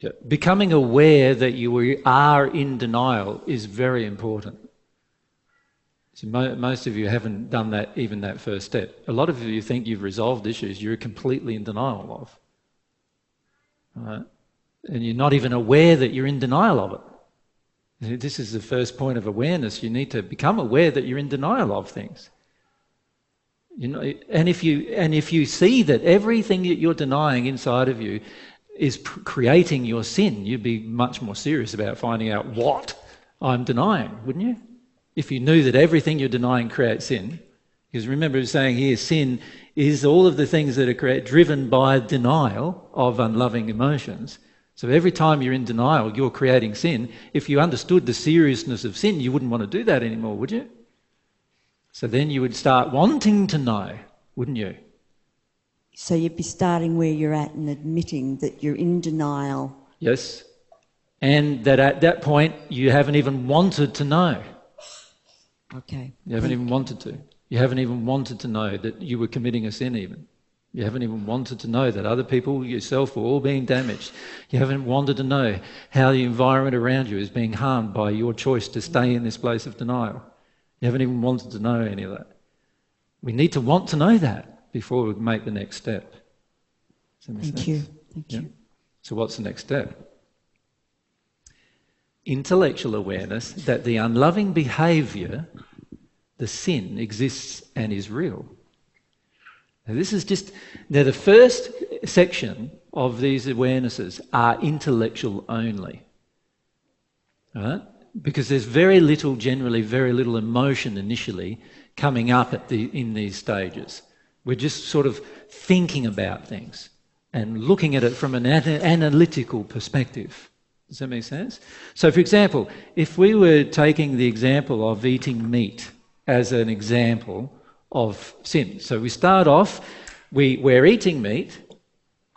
Yeah. Becoming aware that you are in denial is very important. So most of you haven't done that, even that first step. A lot of you think you've resolved issues you're completely in denial of. Right? And you're not even aware that you're in denial of it. This is the first point of awareness. You need to become aware that you're in denial of things. You know, and if you see that everything that you're denying inside of you is creating your sin, you'd be much more serious about finding out what I'm denying, wouldn't you? If you knew that everything you're denying creates sin. Because remember, it's saying here, sin is all of the things that are driven by denial of unloving emotions. So every time you're in denial, you're creating sin. If you understood the seriousness of sin, you wouldn't want to do that anymore, would you? So then you would start wanting to know, wouldn't you? So you'd be starting where you're at and admitting that you're in denial. Yes. And that at that point, you haven't even wanted to know. Okay. You haven't even wanted to. You haven't even wanted to know that you were committing a sin even. You haven't even wanted to know that other people, yourself, were all being damaged. You haven't wanted to know how the environment around you is being harmed by your choice to stay in this place of denial. You haven't even wanted to know any of that. We need to want to know that before we make the next step. Thank you. Thank you. So what's the next step? Intellectual awareness that the unloving behaviour, the sin, exists and is real. Now this is just... Now the first section of these awarenesses are intellectual only. All right? Because there's generally very little emotion initially coming up in these stages. We're just sort of thinking about things and looking at it from an analytical perspective. Does that make sense? So, for example, if we were taking the example of eating meat as an example of sin. So we start off, we're eating meat,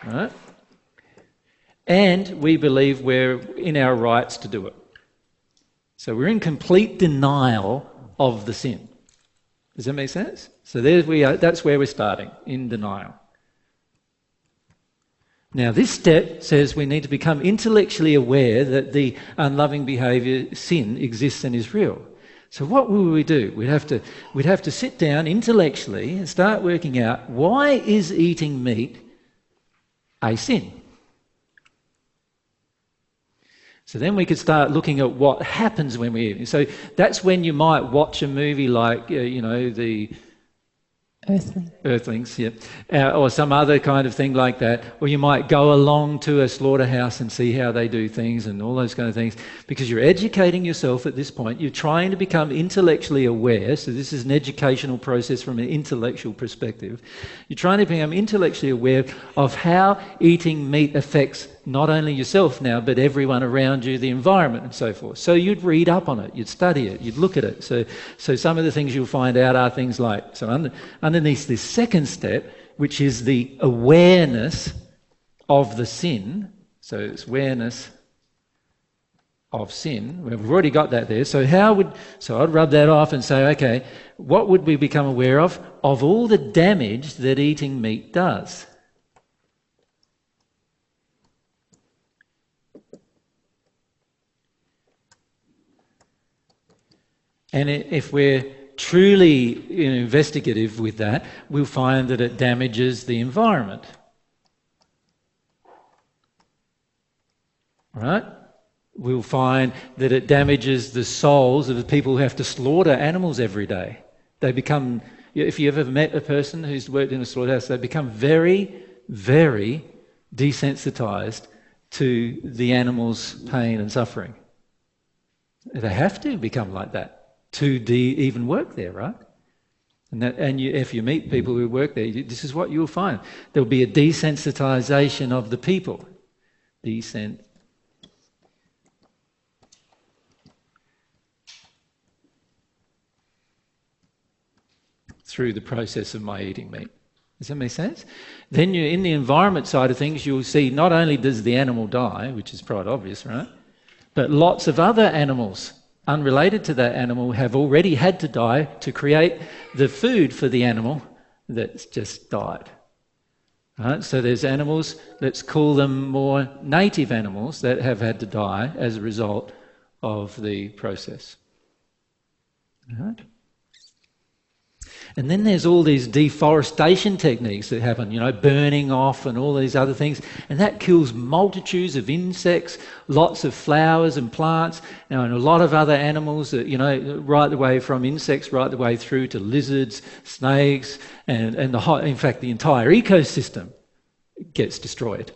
right? And we believe we're in our rights to do it. So we're in complete denial of the sin. Does that make sense? So there we are. That's where we're starting, in denial. Now this step says we need to become intellectually aware that the unloving behaviour, sin, exists and is real. So what will we do? We'd have to sit down intellectually and start working out, why is eating meat a sin? So then we could start looking at what happens when we eat. So that's when you might watch a movie like, the Earthlings, yeah, or some other kind of thing like that, or you might go along to a slaughterhouse and see how they do things and all those kind of things, because you're educating yourself at this point. You're trying to become intellectually aware, so this is an educational process from an intellectual perspective. You're trying to become intellectually aware of how eating meat affects not only yourself now, but everyone around you, the environment and so forth. So you'd read up on it, you'd study it, you'd look at it. So some of the things you'll find out are things like, so underneath this second step, which is the awareness of the sin, so it's awareness of sin. We've already got that there. So I'd rub that off and say, okay, what would we become aware of all the damage that eating meat does? And if we're truly investigative with that, we'll find that it damages the environment. Right? We'll find that it damages the souls of the people who have to slaughter animals every day. They become, if you ever met a person who's worked in a slaughterhouse, they become very, very desensitized to the animal's pain and suffering. They have to become like that to even work there, right? And if you meet people who work there, this is what you'll find. There'll be a desensitization of the people. Through the process of my eating meat. Does that make sense? Then in the environment side of things, you'll see not only does the animal die, which is quite obvious, right? But lots of other animals unrelated to that animal have already had to die to create the food for the animal that's just died. Right? So there's animals, let's call them more native animals, that have had to die as a result of the process. Right? And then there's all these deforestation techniques that happen, burning off and all these other things. And that kills multitudes of insects, lots of flowers and plants, and a lot of other animals, that, right the way from insects right the way through to lizards, snakes, and in fact the entire ecosystem gets destroyed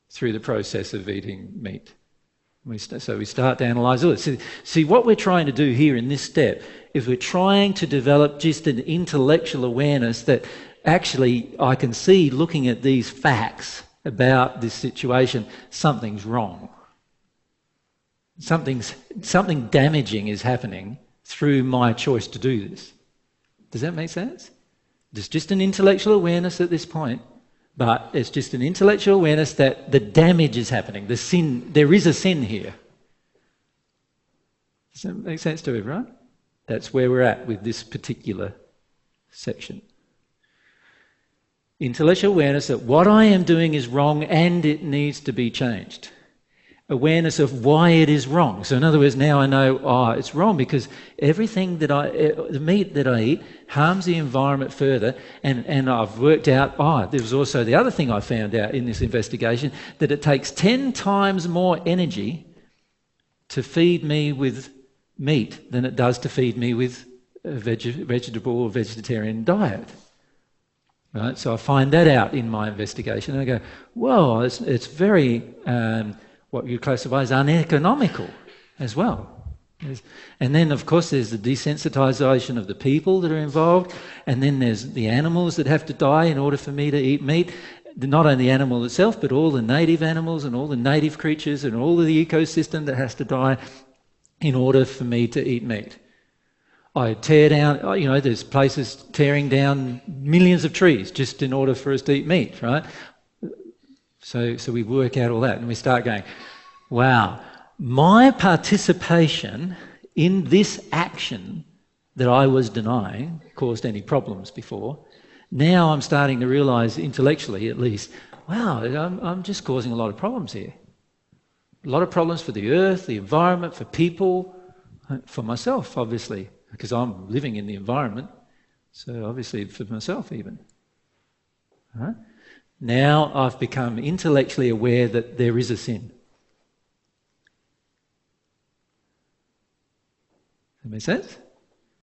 through the process of eating meat. So we start to analyse all this. See, what we're trying to do here in this step is we're trying to develop just an intellectual awareness that actually I can see, looking at these facts about this situation, something's wrong. Something damaging is happening through my choice to do this. Does that make sense? There's just an intellectual awareness at this point, but it's just an intellectual awareness that the damage is happening, the sin, there is a sin here. Does that make sense to everyone? That's where we're at with this particular section. Intellectual awareness that what I am doing is wrong and it needs to be changed. Awareness of why it is wrong. So in other words, now I know, it's wrong because everything the meat that I eat harms the environment further, and I've worked out, there was also the other thing I found out in this investigation, that it takes 10 times more energy to feed me with meat than it does to feed me with a vegetable or vegetarian diet. Right? So I find that out in my investigation, and I go, whoa, it's very... what you classify as uneconomical as well. And then, of course, there's the desensitisation of the people that are involved, and then there's the animals that have to die in order for me to eat meat. Not only the animal itself, but all the native animals and all the native creatures and all of the ecosystem that has to die in order for me to eat meat. I tear down, there's places tearing down millions of trees just in order for us to eat meat, right? So we work out all that and we start going, wow, my participation in this action that I was denying caused any problems before. Now I'm starting to realise, intellectually at least, wow, I'm just causing a lot of problems here. A lot of problems for the earth, the environment, for people, for myself, obviously, because I'm living in the environment. So obviously for myself even. All right? Now I've become intellectually aware that there is a sin. Does that make sense?